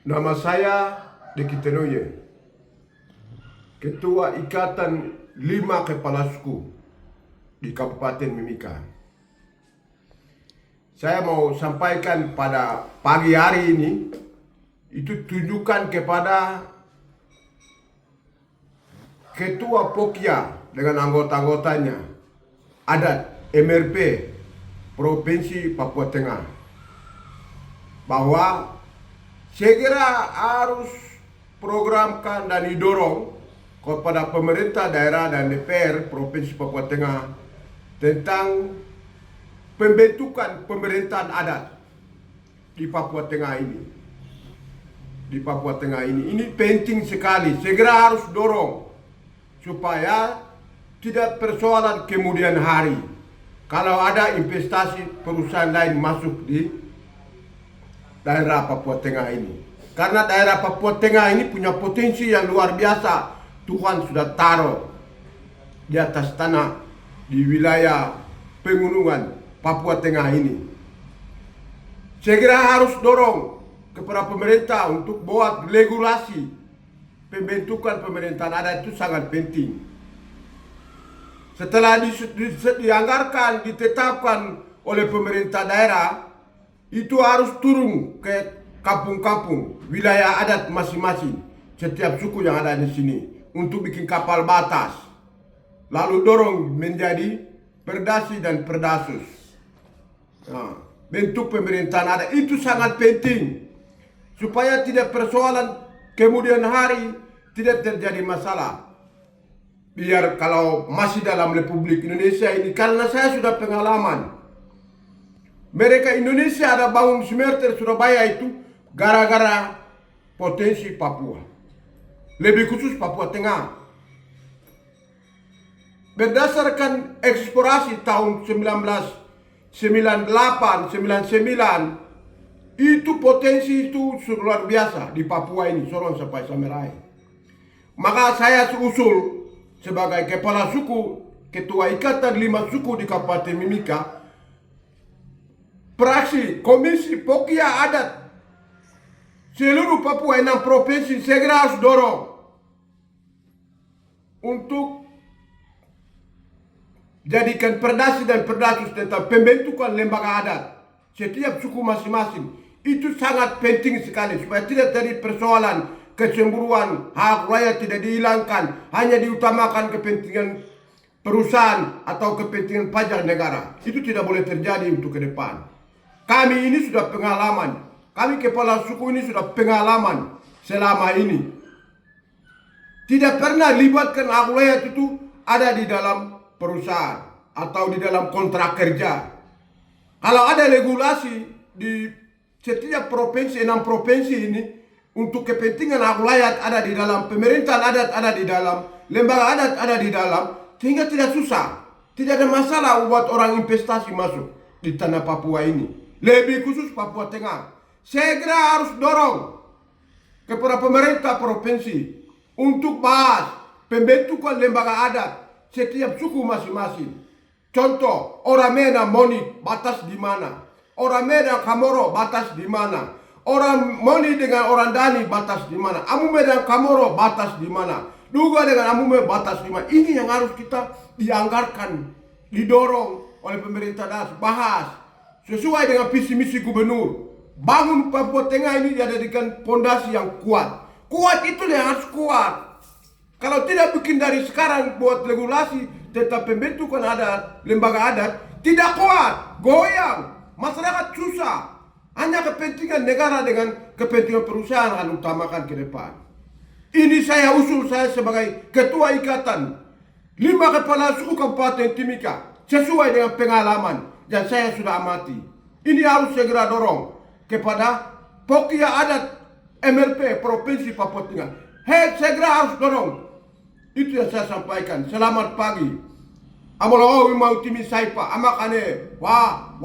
Nama saya Deki Tenoye, Ketua Ikatan 5 Kepala Suku di Kabupaten Mimika. Saya mau sampaikan pada pagi hari ini, itu tunjukkan kepada Ketua Pokya dengan anggota-anggotanya, adat MRP Provinsi Papua Tengah, bahwa segera harus programkan dan didorong kepada pemerintah daerah dan DPR Provinsi Papua Tengah tentang pembentukan pemerintahan adat di Papua Tengah ini. Di Papua Tengah ini penting sekali, segera harus dorong supaya tidak persoalan kemudian hari kalau ada investasi perusahaan lain masuk di daerah Papua Tengah ini. Karena daerah Papua Tengah ini punya potensi yang luar biasa. Tuhan sudah taruh di atas tanah di wilayah pegunungan Papua Tengah ini. Segera harus dorong kepada pemerintah untuk buat regulasi pembentukan pemerintahan adat, itu sangat penting. Setelah dianggarkan, ditetapkan oleh pemerintah daerah, itu harus turun ke kampung-kampung, wilayah adat masing-masing, setiap suku yang ada di sini, untuk bikin kapal batas, lalu dorong menjadi perdasi dan perdasus. Nah, bentuk pemerintahan adat itu sangat penting, supaya tidak persoalan kemudian hari tidak terjadi masalah. Biar kalau masih dalam Republik Indonesia ini, karena saya sudah pengalaman, mereka Indonesia ada bangun Smelter Surabaya itu gara-gara potensi Papua, lebih khusus Papua Tengah. Berdasarkan eksplorasi tahun 1998, 99, itu potensi itu luar biasa di Papua ini, Sorong sampai Samerai. Maka saya usul sebagai kepala suku, Ketua Ikatan 5 Suku di Kabupaten Mimika, praksi Komisi Pokya Adat seluruh Papua 6 provinsi segera harus dorong untuk jadikan perdasi dan perdasus tentang pembentukan lembaga adat setiap suku masing-masing. Itu sangat penting sekali supaya tidak terjadi persoalan kecemburuan, hak rakyat tidak dihilangkan, hanya diutamakan kepentingan perusahaan atau kepentingan pajak negara. Itu tidak boleh terjadi untuk ke depan. Kami ini sudah pengalaman, kami kepala suku ini sudah pengalaman selama ini. Tidak pernah libatkan hak rakyat itu ada di dalam perusahaan atau di dalam kontrak kerja. Kalau ada regulasi di setiap provinsi, 6 provinsi ini, untuk kepentingan hak rakyat ada di dalam, pemerintahan adat ada di dalam, lembaga adat ada di dalam, sehingga tidak susah, tidak ada masalah buat orang investasi masuk di tanah Papua ini, lebih khusus Papua Tengah. Segera harus dorong kepada pemerintah provinsi untuk bahas pembentukan lembaga adat setiap suku masing-masing. Contoh, orang Mena Moni batas di mana, orang Mena Kamoro batas di mana, orang Moni dengan orang Dani batas di mana, Amume dan Kamoro batas di mana, Duga dengan Amume batas di mana. Ini yang harus kita dianggarkan, didorong oleh pemerintah daerah, bahas sesuai dengan visi misi gubernur. Bangun Papua Tengah ini dijadikan fondasi yang kuat. Kuat itu yang harus kuat. Kalau tidak bikin dari sekarang buat regulasi tentang pembentukan adat, lembaga adat, tidak kuat, goyang, masyarakat susah. Hanya kepentingan negara dengan kepentingan perusahaan akan utamakan ke depan. Ini saya usul, saya sebagai Ketua Ikatan 5 Kepala Suku Kabupaten Timika, sesuai dengan pengalaman yang saya sudah amati. Ini harus segera dorong kepada Pokya Adat MRP Provinsi Papua Tengah. Segera harus dorong. Itu yang saya sampaikan. Selamat pagi. Amalo mau timi saipa amakane. Wah.